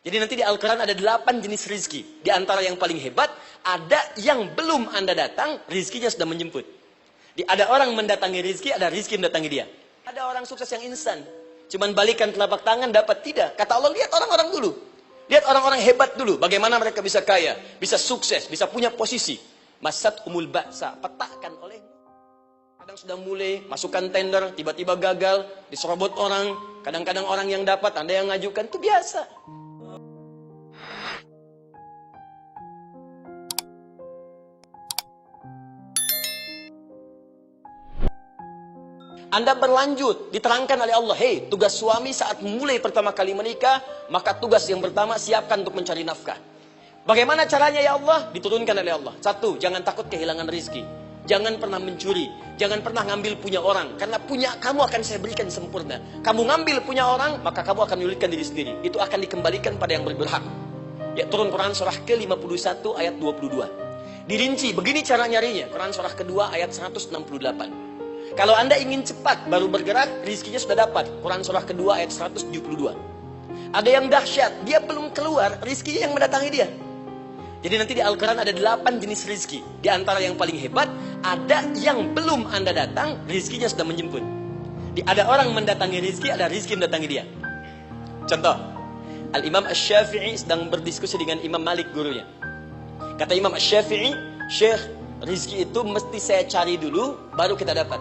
Jadi nanti di Al-Quran ada 8 jenis rizki. Di antara yang paling hebat, ada yang belum Anda datang, rizkinya sudah menjemput. Ada orang mendatangi rizki, ada rizki mendatangi dia. Ada orang sukses yang instan. Cuman balikan telapak tangan dapat tidak. Kata Allah, lihat orang-orang dulu. Lihat orang-orang hebat dulu. Bagaimana mereka bisa kaya, bisa sukses, bisa punya posisi. Masat umul ba'sa, petakan oleh. Kadang sudah mulai, masukkan tender, tiba-tiba gagal, diserobot orang. Kadang-kadang orang yang dapat, Anda yang ngajukan, itu biasa. Anda berlanjut, diterangkan oleh Allah, hei, tugas suami saat mulai pertama kali menikah, maka tugas yang pertama siapkan untuk mencari nafkah. Bagaimana caranya ya Allah? Diturunkan oleh Allah. 1, jangan takut kehilangan rizki. Jangan pernah mencuri. Jangan pernah ngambil punya orang. Karena punya kamu akan saya berikan sempurna. Kamu ngambil punya orang, maka kamu akan menyulitkan diri sendiri. Itu akan dikembalikan pada yang berhak. Ya, turun Quran surah ke-51 ayat 22. Dirinci, begini cara nyarinya. Quran surah kedua ayat 168. Kalau Anda ingin cepat baru bergerak, rizkinya sudah dapat. Quran surah kedua ayat 172. Ada yang dahsyat, dia belum keluar, rizkinya yang mendatangi dia. Jadi nanti di Al-Quran ada 8 jenis rizki. Di antara yang paling hebat, ada yang belum Anda datang, rizkinya sudah menjemput. Ada orang mendatangi rizki, ada rizki mendatangi dia. Contoh, Al-Imam Asy-Syafi'i sedang berdiskusi dengan Imam Malik gurunya. Kata Imam Asy-Syafi'i, Syekh, rizki itu mesti saya cari dulu, baru kita dapat.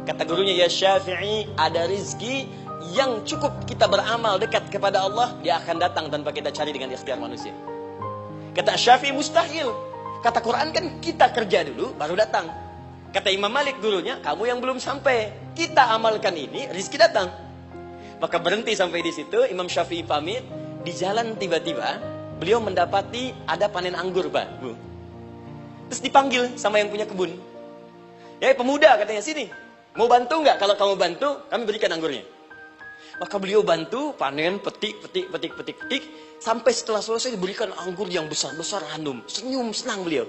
Kata gurunya, ya Syafi'i, ada rizki yang cukup kita beramal dekat kepada Allah, dia akan datang tanpa kita cari dengan ikhtiar manusia. Kata Syafi'i, mustahil. Kata Quran kan kita kerja dulu, baru datang. Kata Imam Malik gurunya, kamu yang belum sampai. Kita amalkan ini, rizki datang. Maka berhenti sampai di situ, Imam Syafi'i pamit. Di jalan tiba-tiba, beliau mendapati ada panen anggur, Pak, Bu. Terus dipanggil sama yang punya kebun. Ya pemuda katanya, sini. Mau bantu nggak? Kalau kamu bantu, kami berikan anggurnya. Maka beliau bantu, panen, petik. Sampai setelah selesai diberikan anggur yang besar-besar, hanum. Senyum, senang beliau.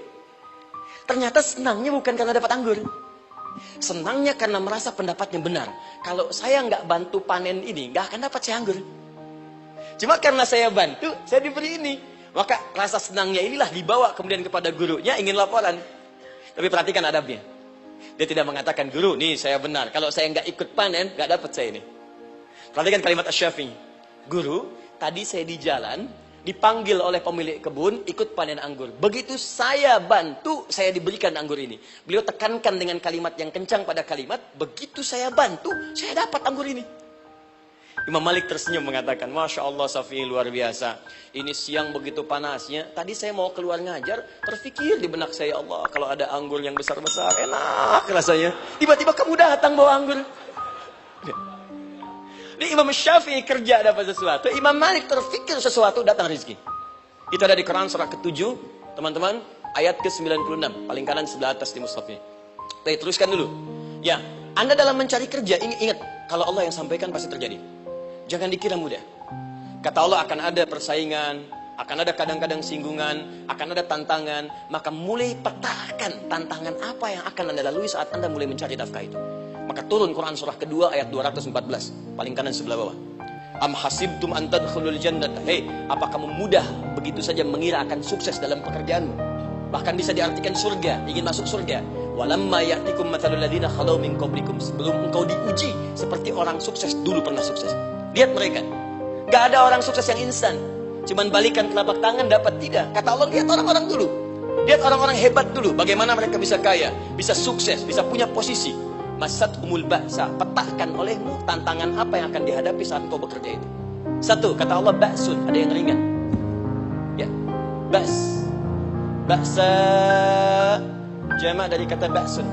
Ternyata senangnya bukan karena dapat anggur. Senangnya karena merasa pendapatnya benar. Kalau saya nggak bantu panen ini, nggak akan dapat saya anggur. Cuma karena saya bantu, saya diberi ini. Maka rasa senangnya inilah dibawa kemudian kepada gurunya, ingin laporan. Tapi perhatikan adabnya. Dia tidak mengatakan, guru, nih saya benar. Kalau saya nggak ikut panen, nggak dapat saya ini. Perhatikan kalimat Asy-Syafi'i. Guru, tadi saya di jalan, dipanggil oleh pemilik kebun, ikut panen anggur. Begitu saya bantu, saya diberikan anggur ini. Beliau tekankan dengan kalimat yang kencang pada kalimat, begitu saya bantu, saya dapat anggur ini. Imam Malik tersenyum mengatakan, Masya Allah Syafi'i luar biasa. Ini siang begitu panasnya. Tadi saya mau keluar ngajar, terfikir di benak saya, Allah, kalau ada anggur yang besar-besar, enak rasanya. Tiba-tiba kamu datang bawa anggur. Ini Imam Syafi'i kerja dapat sesuatu. Imam Malik terfikir sesuatu, datang rezeki. Itu ada di Quran surah ke-7, teman-teman, ayat ke-96. Paling kanan sebelah atas di mushafnya. Kita teruskan dulu. Ya, Anda dalam mencari kerja, ingat, kalau Allah yang sampaikan pasti terjadi. Jangan dikira mudah. Kata Allah akan ada persaingan, akan ada kadang-kadang singgungan, akan ada tantangan. Maka mulai petakan tantangan apa yang akan Anda lalui saat Anda mulai mencari nafkah itu. Maka turun Quran surah kedua ayat 214. Paling kanan sebelah bawah. Am hasibtum an tadkhulul jannata. Hei, apa kamu mudah begitu saja mengira akan sukses dalam pekerjaanmu? Bahkan bisa diartikan surga, ingin masuk surga. Walamma ya'tikum mathalul ladzina khalau min qablikum. Sebelum engkau diuji seperti orang sukses dulu pernah sukses. Lihat mereka. Gak ada orang sukses yang instan. Cuman balikan telapak tangan dapat tidak. Kata Allah, lihat orang-orang dulu. Lihat orang-orang hebat dulu. Bagaimana mereka bisa kaya, bisa sukses, bisa punya posisi. Masat umul ba'sa, petakan olehmu tantangan apa yang akan dihadapi saat kau bekerja itu. 1, kata Allah, ba'sun, ada yang ringan. Ya, ba's. Ba'sa, jamak dari kata ba'sun.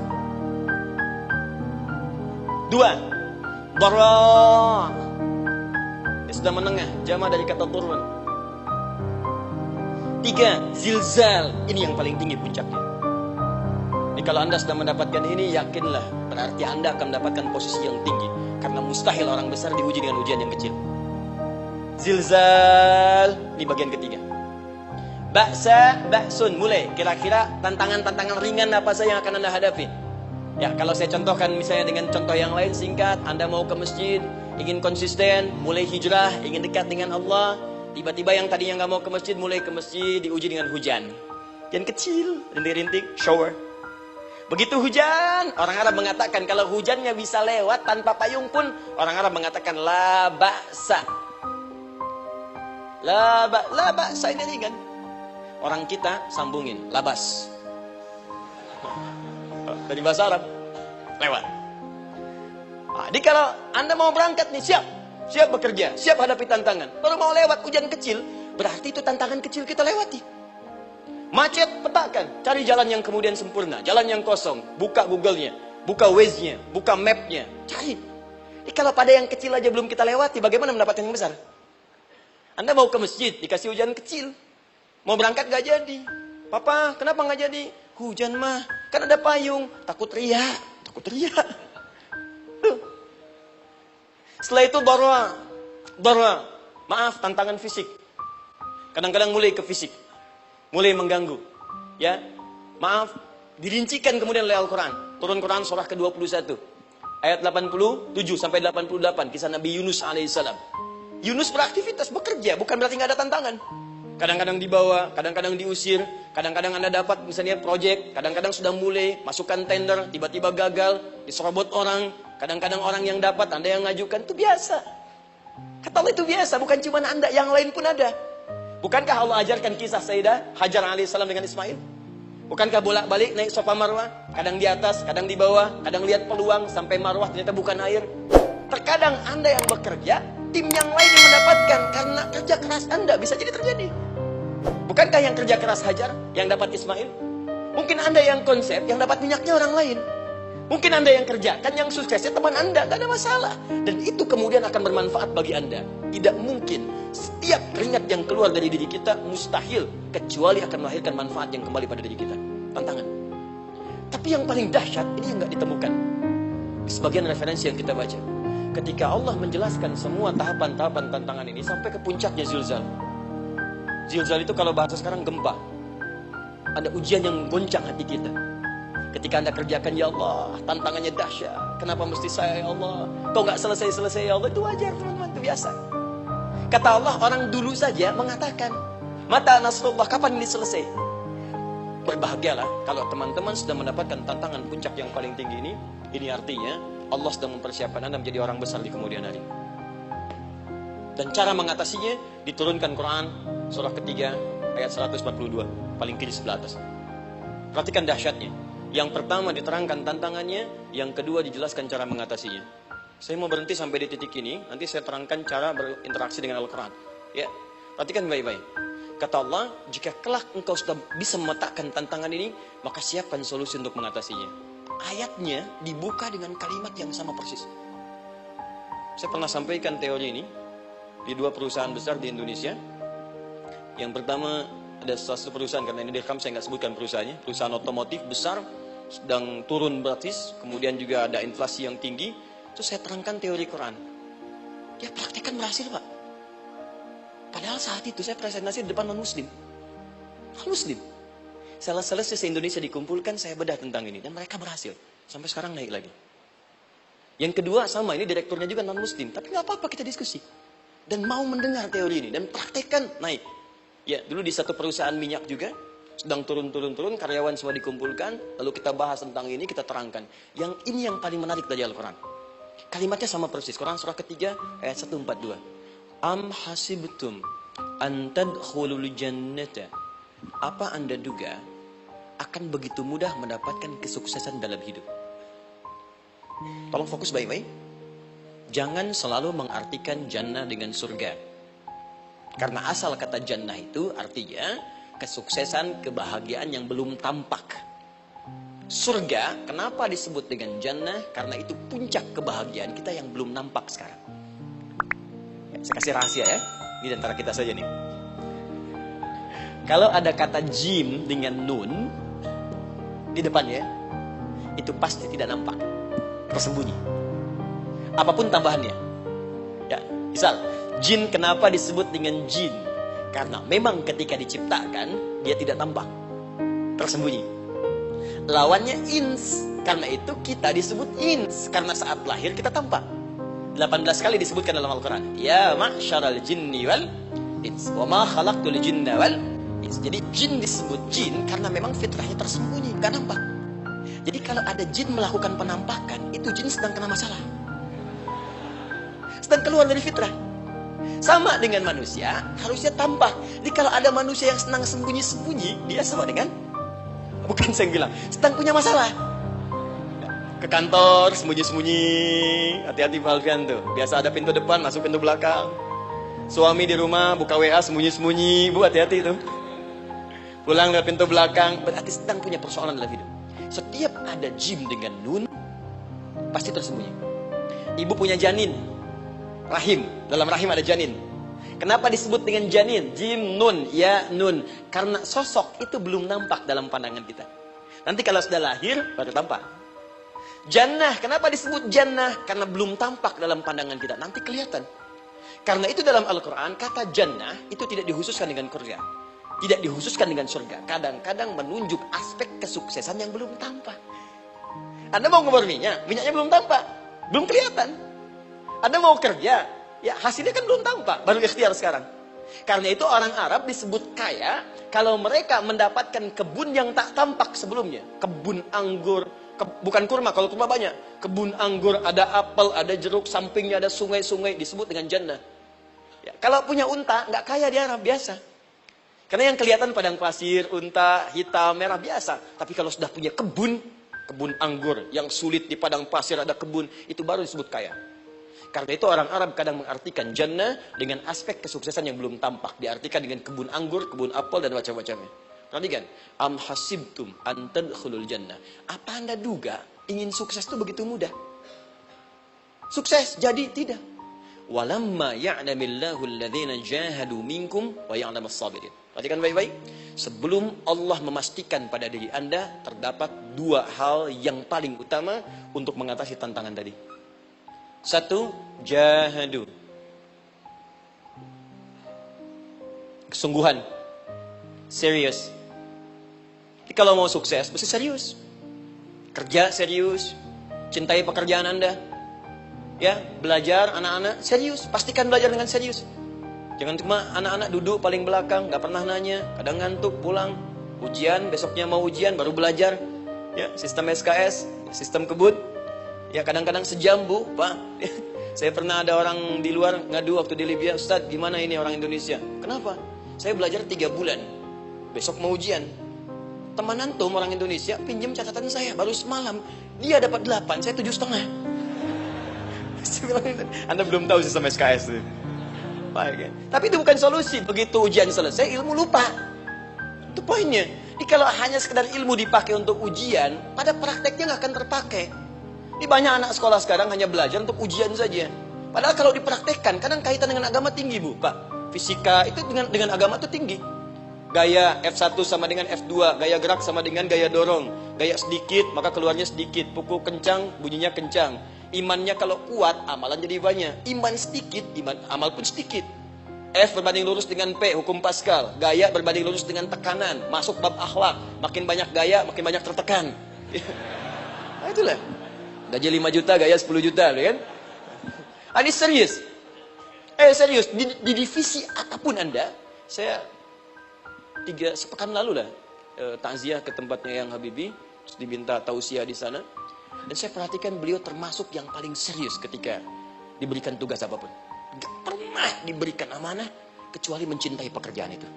2, dara. Sudah menengah, jama dari kata turun. 3, zilzal. Ini yang paling tinggi puncaknya. Jadi kalau Anda sudah mendapatkan ini, yakinlah, berarti Anda akan mendapatkan posisi yang tinggi. Karena mustahil orang besar diuji dengan ujian yang kecil. Zilzal, ini bagian ketiga. Ba'sa, ba'sun, mulai. Kira-kira tantangan-tantangan ringan apa saja yang akan Anda hadapi? Ya, kalau saya contohkan misalnya dengan contoh yang lain singkat, Anda mau ke masjid, ingin konsisten, mulai hijrah, ingin dekat dengan Allah, Tiba-tiba yang tadinya nggak mau ke masjid, mulai ke masjid, diuji dengan hujan. Hujan kecil, rintik-rintik, shower. Begitu hujan, orang Arab mengatakan kalau hujannya bisa lewat tanpa payung pun, orang Arab mengatakan la ba'sa. La ba'sa ini ringan. Orang kita sambungin, labas. Dari bahasa Arab, lewat. Nah, jadi kalau Anda mau berangkat nih, siap bekerja, siap hadapi tantangan. Baru mau lewat hujan kecil, berarti itu tantangan kecil kita lewati. Macet, petakan, cari jalan yang kemudian sempurna, jalan yang kosong, buka Google-nya, buka Waze-nya, buka map-nya, cari. Jadi kalau pada yang kecil aja belum kita lewati, bagaimana mendapatkan yang besar? Anda mau ke masjid, dikasih hujan kecil. Mau berangkat gak jadi. Papa, kenapa gak jadi? Hujan mah, kan ada payung. Takut riak. Tuh. Setelah itu darwa. Maaf, tantangan fisik. Kadang-kadang mulai ke fisik. Mulai mengganggu. Ya, maaf, dirincikan kemudian oleh Al-Quran. Turun Quran surah ke-21. Ayat 87 sampai 88. Kisah Nabi Yunus alaihissalam. Yunus beraktivitas, bekerja. Bukan berarti gak ada tantangan. Kadang-kadang dibawa, kadang-kadang diusir, kadang-kadang Anda dapat misalnya proyek, kadang-kadang sudah mulai masukkan tender, tiba-tiba gagal, diserobot orang, kadang-kadang orang yang dapat, Anda yang ngajukan, itu biasa. Kata Allah itu biasa, bukan cuma Anda, yang lain pun ada. Bukankah Allah ajarkan kisah Sayyidah Hajar alaihissalam dengan Ismail? Bukankah bolak-balik naik Safa Marwah, kadang di atas, kadang di bawah, kadang lihat peluang sampai Marwah ternyata bukan air. Terkadang Anda yang bekerja, tim yang lain yang mendapatkan karena kerja keras Anda bisa jadi terjadi. Bukankah yang kerja keras Hajar yang dapat Ismail? Mungkin Anda yang konsep yang dapat minyaknya orang lain. Mungkin Anda yang kerjakan yang suksesnya teman Anda, gak ada masalah. Dan itu kemudian akan bermanfaat bagi Anda. Tidak mungkin setiap keringat yang keluar dari diri kita mustahil kecuali akan melahirkan manfaat yang kembali pada diri kita. Tantangan. Tapi yang paling dahsyat ini yang gak ditemukan di sebagian referensi yang kita baca. Ketika Allah menjelaskan semua tahapan-tahapan tantangan ini sampai ke puncaknya zilzal. Zilzal itu kalau bahasa sekarang gempa. Ada ujian yang menggoncang hati kita. Ketika Anda kerjakan, ya Allah, tantangannya dahsyat. Kenapa mesti saya, ya Allah? Kok nggak selesai-selesai, ya Allah? Itu wajar, teman-teman, itu biasa. Kata Allah, orang dulu saja mengatakan, mata nasrullah, kapan ini selesai? Berbahagialah kalau teman-teman sudah mendapatkan tantangan puncak yang paling tinggi ini. Ini artinya Allah sedang mempersiapkan Anda menjadi orang besar di kemudian hari. Dan cara mengatasinya diturunkan Quran surah ketiga ayat 142, paling kiri sebelah atas. Perhatikan dahsyatnya. Yang pertama diterangkan tantangannya, yang kedua dijelaskan cara mengatasinya. Saya mau berhenti sampai di titik ini, nanti saya terangkan cara berinteraksi dengan Al-Quran. Ya, perhatikan baik-baik. Kata Allah, jika kelak engkau sudah bisa memetakan tantangan ini, maka siapkan solusi untuk mengatasinya. Ayatnya dibuka dengan kalimat yang sama persis. Saya pernah sampaikan teori ini di dua perusahaan besar di Indonesia. Yang pertama ada satu perusahaan, karena ini direkam saya nggak sebutkan perusahaannya, perusahaan otomotif besar sedang turun gratis, kemudian juga ada inflasi yang tinggi. Terus saya terangkan teori Quran. Ya praktekkan berhasil, Pak. Padahal saat itu saya presentasi di depan non-muslim. Non-muslim. Sales-sales se-Indonesia dikumpulkan, saya bedah tentang ini dan mereka berhasil. Sampai sekarang naik lagi. Yang kedua sama, ini direkturnya juga non-muslim, tapi nggak apa-apa kita diskusi. Dan mau mendengar teori ini dan praktekkan, naik. Ya, dulu di satu perusahaan minyak juga sedang turun, karyawan semua dikumpulkan, lalu kita bahas tentang ini, kita terangkan. Yang ini yang paling menarik dari Al-Quran. Kalimatnya sama persis, Quran surah ketiga ayat 142. Am hasibtum an tadkhulul jannata. Apa Anda duga akan begitu mudah mendapatkan kesuksesan dalam hidup? Tolong fokus baik-baik. Jangan selalu mengartikan jannah dengan surga. Karena asal kata jannah itu artinya kesuksesan, kebahagiaan yang belum tampak. Surga, kenapa disebut dengan jannah? Karena itu puncak kebahagiaan kita yang belum nampak sekarang. Ya, saya kasih rahasia ya. Ini antara kita saja nih. Kalau ada kata jim dengan nun di depannya, itu pasti tidak nampak, tersembunyi. Apapun tambahannya. Ya, misal, jin kenapa disebut dengan jin? Karena memang ketika diciptakan, dia tidak tampak, tersembunyi. Lawannya ins, karena itu kita disebut ins, karena saat lahir kita tampak. 18 kali disebutkan dalam Al-Quran. Ya ma'syaral jinni wal ins. Wa ma khalaqtul jinna wal ins. Jadi jin disebut jin karena memang fitrahnya tersembunyi, nggak nampak. Jadi kalau ada jin melakukan penampakan, itu jin sedang kena masalah, sedang keluar dari fitrah. Sama dengan manusia, harusnya tampak. Jadi kalau ada manusia yang senang sembunyi-sembunyi, dia sama dengan, bukan saya bilang, sedang punya masalah. Ke kantor, sembunyi-sembunyi. Hati-hati Pak Alfian tuh. Biasa ada pintu depan, masuk pintu belakang. Suami di rumah, buka WA, sembunyi-sembunyi. Bu, hati-hati tuh. Pulang lewat pintu belakang, berarti sedang punya persoalan dalam hidup. Setiap ada jim dengan nun, pasti tersembunyi. Ibu punya janin, rahim. Dalam rahim ada janin. Kenapa disebut dengan janin? Jim, nun, ya, nun. Karena sosok itu belum nampak dalam pandangan kita. Nanti kalau sudah lahir, baru tampak. Jannah, kenapa disebut jannah? Karena belum tampak dalam pandangan kita. Nanti kelihatan. Karena itu dalam Al-Quran, kata jannah itu tidak dikhususkan dengan surga. Tidak dikhususkan dengan surga. Kadang-kadang menunjuk aspek kesuksesan yang belum tampak. Anda mau ngebor minyak, minyaknya belum tampak. Belum kelihatan. Anda mau kerja, ya hasilnya kan belum tampak. Baru ikhtiar sekarang. Karena itu orang Arab disebut kaya kalau mereka mendapatkan kebun yang tak tampak sebelumnya. Kebun anggur, bukan kurma, kalau kurma banyak. Kebun anggur, ada apel, ada jeruk, sampingnya ada sungai-sungai, disebut dengan jannah. Ya, kalau punya unta, nggak kaya di Arab, biasa. Karena yang kelihatan padang pasir, unta, hitam, merah, biasa. Tapi kalau sudah punya kebun anggur, yang sulit di padang pasir ada kebun, itu baru disebut kaya. Karena itu orang Arab kadang mengartikan jannah dengan aspek kesuksesan yang belum tampak. Diartikan dengan kebun anggur, kebun apel, dan macam-macamnya. Perhatikan. Am hasibtum an tadkhulul jannah. Apa Anda duga ingin sukses itu begitu mudah? Sukses jadi tidak. Walamma ya'lamillahu alladhina jahadu minkum wa ya'lamas sabirin. Perhatikan baik-baik. Sebelum Allah memastikan pada diri Anda terdapat dua hal yang paling utama untuk mengatasi tantangan tadi. Satu, jahadu. Kesungguhan. Serius. Jadi kalau mau sukses, mesti serius. Kerja serius. Cintai pekerjaan Anda. Ya, belajar anak-anak serius. Pastikan belajar dengan serius. Jangan cuma anak-anak duduk paling belakang, gak pernah nanya. Kadang ngantuk, pulang. Ujian, besoknya mau ujian, baru belajar. Ya, sistem SKS, sistem kebut. Ya kadang-kadang sejam bu, Pak. Saya pernah ada orang di luar ngadu waktu di Libya, Ustadz gimana ini orang Indonesia? Kenapa? Saya belajar 3 bulan, besok mau ujian. Teman antum orang Indonesia pinjam catatan saya, baru semalam dia dapat 8, saya 7,5. Saya bilang, Anda belum tahu sistem SKS itu. Baik, ya. Tapi itu bukan solusi. Begitu ujian selesai, ilmu lupa. Itu poinnya. Jadi kalau hanya sekedar ilmu dipakai untuk ujian, pada prakteknya nggak akan terpakai. Ini banyak anak sekolah sekarang hanya belajar untuk ujian saja. Padahal kalau dipraktekkan, kadang kaitan dengan agama tinggi bu, Pak. Fisika itu dengan agama itu tinggi. Gaya F1 sama dengan F2, gaya gerak sama dengan gaya dorong. Gaya sedikit, maka keluarnya sedikit. Pukul kencang, bunyinya kencang. Imannya kalau kuat, amalan jadi banyak. Iman sedikit, amal pun sedikit. F berbanding lurus dengan P, hukum Pascal. Gaya berbanding lurus dengan tekanan. Masuk bab akhlak. Makin banyak gaya, makin banyak tertekan. Nah, itulah. Gaji 5 juta, gaya 10 juta, kan? Ini serius. Serius. Di divisi apapun Anda, saya 3 sepekan lalu lah, takziah ke tempatnya yang Habibie, terus diminta tausiah di sana. Dan saya perhatikan beliau termasuk yang paling serius ketika diberikan tugas apapun. Gak pernah diberikan amanah, kecuali mencintai pekerjaan itu.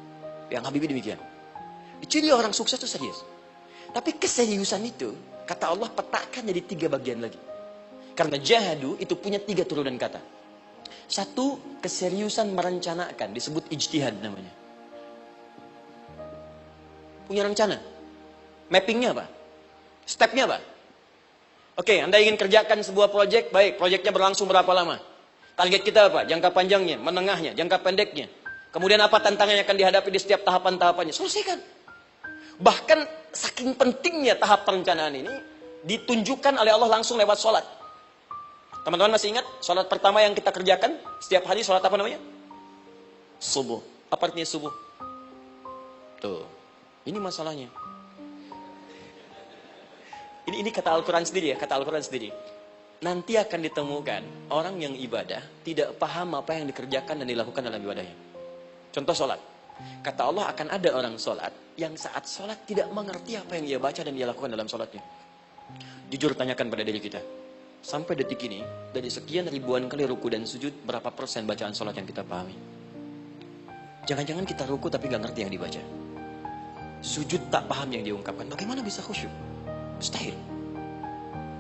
Yang Habibie demikian. Ciri orang sukses itu serius. Tapi keseriusan itu, kata Allah petakan jadi 3 bagian lagi. Karena jahadu itu punya 3 turunan kata. 1, keseriusan merencanakan, disebut ijtihad namanya. Punya rencana. Mappingnya apa? Stepnya apa? Oke, Anda ingin kerjakan sebuah proyek, baik, proyeknya berlangsung berapa lama? Target kita apa? Jangka panjangnya, menengahnya, jangka pendeknya. Kemudian apa tantangan yang akan dihadapi di setiap tahapan-tahapannya? Selesaikan. Bahkan saking pentingnya tahap perencanaan ini ditunjukkan oleh Allah langsung lewat sholat. Teman-teman masih ingat sholat pertama yang kita kerjakan setiap hari, sholat apa namanya? Subuh. Apa artinya subuh? Tuh, ini masalahnya. Ini kata Al-Quran sendiri ya, kata Al-Quran sendiri. Nanti akan ditemukan orang yang ibadah tidak paham apa yang dikerjakan dan dilakukan dalam ibadahnya. Contoh sholat. Kata Allah akan ada orang sholat yang saat sholat tidak mengerti apa yang ia baca dan ia lakukan dalam sholatnya. Jujur tanyakan pada diri kita. Sampai detik ini, dari sekian ribuan kali ruku dan sujud, berapa persen bacaan sholat yang kita pahami? Jangan-jangan kita ruku tapi gak ngerti yang dibaca. Sujud tak paham yang diungkapkan. Bagaimana bisa khusyuk? Mustahil.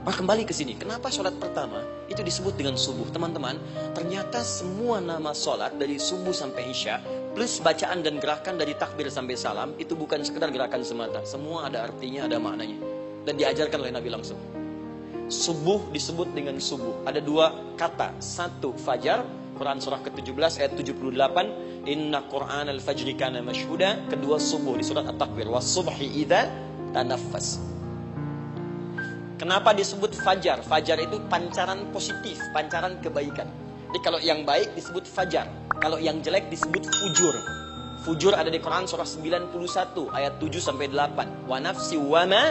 Maka kembali ke sini. Kenapa sholat pertama itu disebut dengan subuh? Teman-teman, ternyata semua nama sholat dari subuh sampai isya, plus bacaan dan gerakan dari takbir sampai salam, itu bukan sekedar gerakan semata. Semua ada artinya, ada maknanya. Dan diajarkan oleh Nabi langsung. Subuh disebut dengan subuh. Ada dua kata. Satu, fajar. Quran surah ke-17 ayat 78. Inna Qur'an al-fajri kana mashhuda. Kedua, subuh di surat At-Takwir. Was-subhi idza tanaffas. Kenapa disebut fajar? Fajar itu pancaran positif, pancaran kebaikan. Jadi kalau yang baik disebut fajar. Kalau yang jelek disebut fujur. Fujur ada di Quran surah 91 ayat 7 sampai 8. Wa nafsi wa ma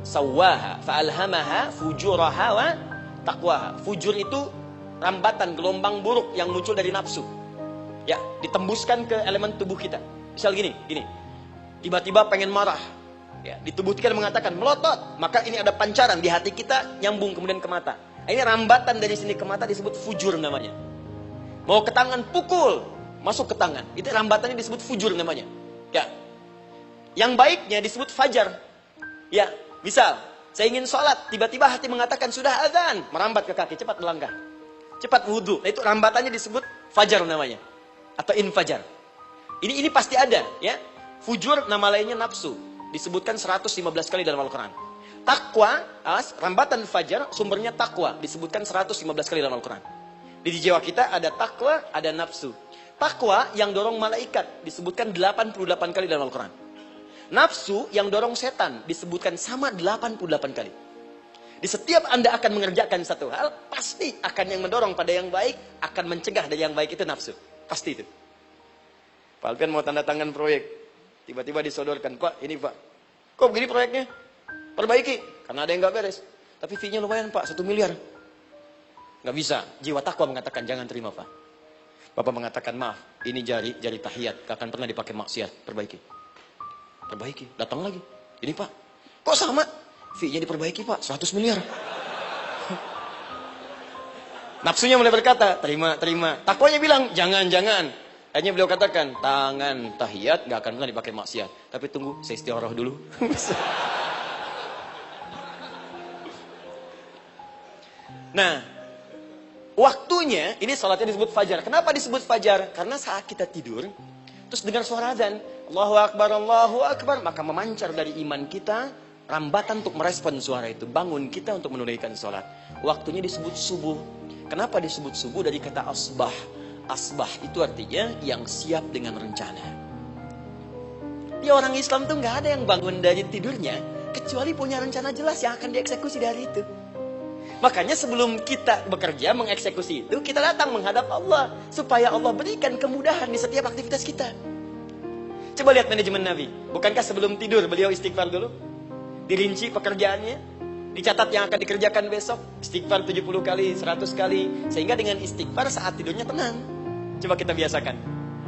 sawaha fa'alhamaha fujuraha wa taqwaha. Fujur itu rambatan, gelombang buruk yang muncul dari nafsu. Ya, ditembuskan ke elemen tubuh kita. Misal gini. Tiba-tiba pengen marah. Ya, di tubuh kita mengatakan melotot, maka ini ada pancaran di hati kita nyambung kemudian ke mata. Ini rambatan dari sini ke mata disebut fujur namanya. Mau ke tangan pukul, masuk ke tangan. Itu rambatannya disebut fujur namanya. Ya. Yang baiknya disebut fajar. Ya, misal saya ingin sholat, tiba-tiba hati mengatakan sudah azan, merambat ke kaki, cepat melangkah, cepat wudhu. Nah, itu rambatannya disebut fajar namanya, atau infajar. Ini pasti ada, ya. Fujur nama lainnya nafsu. Disebutkan 115 kali dalam Al-Quran. Takwa, rambatan fajar, sumbernya takwa. Disebutkan 115 kali dalam Al-Quran. Di jiwa kita ada takwa, ada nafsu. Takwa yang dorong malaikat, disebutkan 88 kali dalam Al-Quran. Nafsu yang dorong setan, disebutkan sama 88 kali. Di setiap Anda akan mengerjakan satu hal, pasti akan yang mendorong pada yang baik, akan mencegah dari yang baik itu nafsu. Pasti itu. Pak Alpian mau tanda tangan proyek. Tiba-tiba disodorkan, Pak, ini Pak. Kok begini proyeknya? Perbaiki. Karena ada yang gak beres. Tapi fee-nya lumayan Pak, 1 miliar. Gak bisa. Jiwa takwa mengatakan, jangan terima Pak. Bapak mengatakan, maaf, ini jari tahiyat. Gak akan pernah dipakai maksiat. Perbaiki. Datang lagi. Ini Pak. Kok sama? Fee-nya diperbaiki Pak, 100 miliar. Nafsunya mulai berkata, terima. Takwanya bilang, jangan. Akhirnya beliau katakan, tangan tahiyat gak akan pernah dipakai maksiat. Tapi tunggu, saya istiqoroh dulu. Nah, waktunya, ini salatnya disebut fajar. Kenapa disebut fajar? Karena saat kita tidur, terus dengar suara azan, Allahu Akbar, maka memancar dari iman kita, rambatan untuk merespon suara itu. Bangun kita untuk menunaikan sholat. Waktunya disebut subuh. Kenapa disebut subuh? Dari kata asbah. Asbah itu artinya yang siap dengan rencana. Ya, orang Islam tuh nggak ada yang bangun dari tidurnya kecuali punya rencana jelas yang akan dieksekusi dari itu. Makanya sebelum kita bekerja mengeksekusi itu, kita datang menghadap Allah supaya Allah berikan kemudahan di setiap aktivitas kita. Coba lihat manajemen Nabi. Bukankah sebelum tidur beliau istighfar dulu? Dirinci pekerjaannya, dicatat yang akan dikerjakan besok, istighfar 70 kali, 100 kali, sehingga dengan istighfar saat tidurnya tenang. Coba kita biasakan.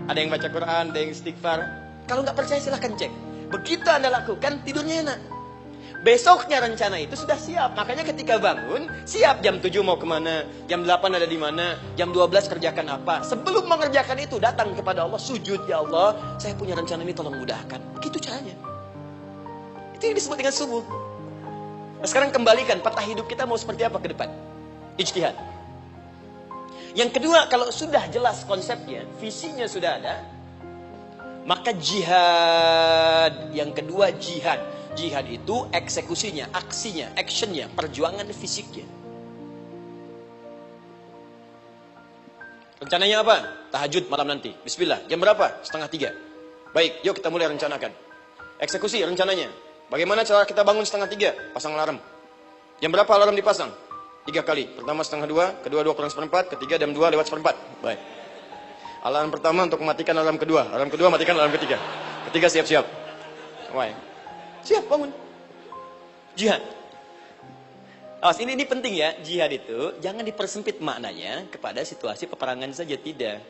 Ada yang baca Quran, ada yang istighfar. Kalau nggak percaya silahkan cek. Begitu Anda lakukan, tidurnya enak. Besoknya rencana itu sudah siap. Makanya ketika bangun, siap jam 7 mau kemana, jam 8 ada di mana, jam 12 kerjakan apa. Sebelum mengerjakan itu, datang kepada Allah, sujud, ya Allah, saya punya rencana ini tolong mudahkan. Begitu caranya. Itu yang disebut dengan subuh. Nah, sekarang kembalikan peta hidup kita mau seperti apa ke depan. Ijtihad. Yang kedua, kalau sudah jelas konsepnya, visinya sudah ada, maka jihad. Yang kedua, jihad. Jihad itu eksekusinya, aksinya, actionnya, perjuangan fisiknya. Rencananya apa? Tahajud malam nanti. Bismillah. Jam berapa? 2:30. Baik, yuk kita mulai rencanakan. Eksekusi rencananya. Bagaimana cara kita bangun 2:30? Pasang alarm. Jam berapa alarm dipasang? 3 kali. Pertama 1:30, kedua 2:kurang 1/4, ketiga jam 2 lewat 1/4. Baik. Alarm pertama untuk mematikan alarm kedua. Alarm kedua matikan alarm ketiga. Ketiga siap-siap. Baik. Siap bangun. Jihad. Ini penting ya. Jihad itu jangan dipersempit maknanya kepada situasi peperangan saja, tidak.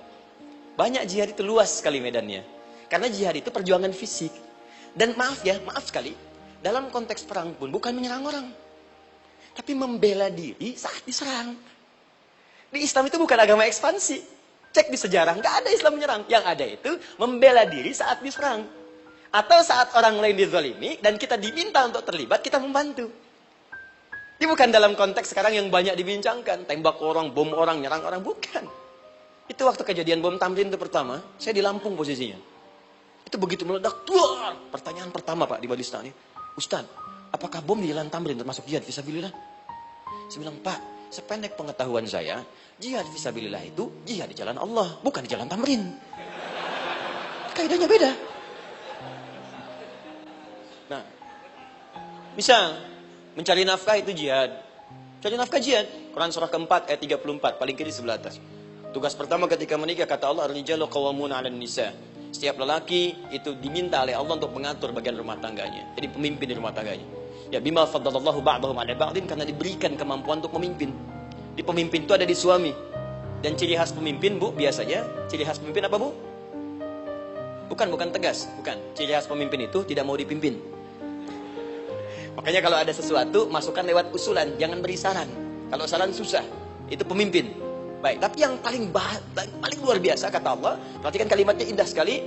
banyak jihad itu luas sekali medannya. Karena jihad itu perjuangan fisik. Dan maaf sekali, dalam konteks perang pun bukan menyerang orang. Tapi membela diri saat diserang. Di Islam itu bukan agama ekspansi. Cek di sejarah, nggak ada Islam menyerang. Yang ada itu membela diri saat diserang. Atau saat orang lain dizalimi dan kita diminta untuk terlibat, kita membantu. Ini bukan dalam konteks sekarang yang banyak dibincangkan. Tembak orang, bom orang, nyerang orang. Bukan. Itu waktu kejadian bom Tamrin itu pertama, saya di Lampung posisinya. Itu begitu meledak, tuar. Pertanyaan pertama Pak di Badista ini, Ustaz, apakah bom di Jalan Tamrin termasuk jihad fisabilillah? Saya bilang, Pak, sependek pengetahuan saya, jihad fisabilillah itu jihad di jalan Allah, bukan di Jalan Tamrin. Kaidahnya beda. Nah, misal mencari nafkah itu jihad. Cari nafkah jihad. Quran surah keempat ayat 34, paling kiri sebelah atas. Tugas pertama ketika menikah, kata Allah, ar-rijalu qawwamuna 'alan nisa. Setiap lelaki itu diminta oleh Allah untuk mengatur bagian rumah tangganya. Jadi pemimpin di rumah tangganya. Ya bima faddalallahu ba'dahum 'ala ba'din, karena diberikan kemampuan untuk memimpin. Di pemimpin itu ada di suami. Dan ciri khas pemimpin, Bu, biasanya ciri khas pemimpin apa, Bu? Bukan tegas, bukan. Ciri khas pemimpin itu tidak mau dipimpin. Makanya kalau ada sesuatu, masukkan lewat usulan, jangan beri saran. Kalau saran susah, itu pemimpin. Baik, tapi yang paling luar biasa kata Allah, perhatikan kalimatnya indah sekali.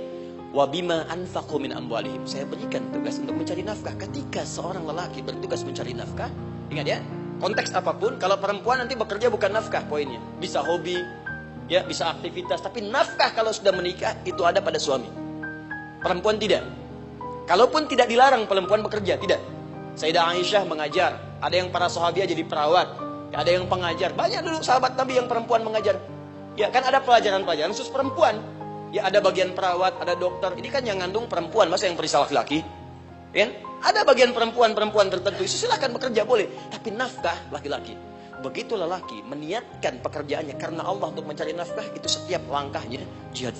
Wa bima anfaqu min amwalihim. Saya berikan tugas untuk mencari nafkah. Ketika seorang lelaki bertugas mencari nafkah, ingat ya, konteks apapun, kalau perempuan nanti bekerja bukan nafkah poinnya. Bisa hobi, ya, bisa aktivitas, tapi nafkah kalau sudah menikah itu ada pada suami. Perempuan tidak. Kalaupun tidak dilarang perempuan bekerja, tidak. Sayyidah Aisyah mengajar, ada yang para sahabiah jadi perawat, ada yang pengajar. Banyak dulu sahabat Nabi yang perempuan mengajar. Ya kan ada pelajaran-pelajaran khusus perempuan. Ya ada bagian perawat, ada dokter. Ini kan yang ngandung perempuan, masa yang perisa laki-laki? Ya, ada bagian perempuan tertentu. Itu silakan bekerja boleh, tapi nafkah laki-laki. Begitu lelaki meniatkan pekerjaannya karena Allah untuk mencari nafkah, itu setiap langkahnya jihad.